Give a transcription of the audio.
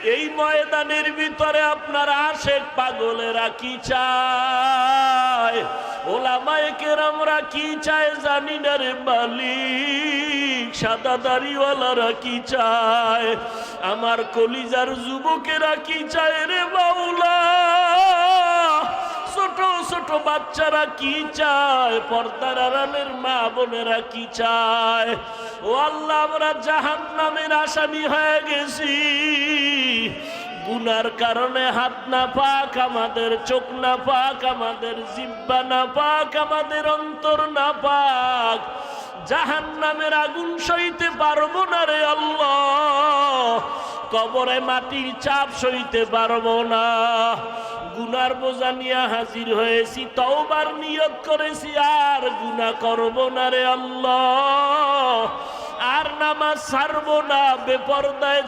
এই ময়দানের ভিতরে আপনার আশেক পাগলেরা কি চায়, ওলামায়ে কেরামরা কি চায় জানি না রে মালিক, সাদা দাড়িওয়ালারা কি চায়, আমার কলিজার যুবকেরা কি চায় রে মাওলা, ছোট ছোট বাচ্চারা কি চায়, পর্দার আড়ালের মা বোনেরা কি চায়। ও আল্লাহ, আমরা জাহান্নামের আসামি হয়ে গেছি। গুনার কারণে হাত না পাক, আমাদের চোখ না পাক, আমাদের জিহ্বা না পাক, আমাদের অন্তর না পাক। জাহান্নামের আগুন সইতে পারবো না রে আল্লাহ, কবরে মাটির চাপ সইতে পারবো না। গুনার বোঝা নিয়ে হাজির হয়েছি, তওবার নিয়ত করেছি আর গুনাহ করব না রে আল্লাহ, আর নামাজ ছাড়বো না, বেপরদায়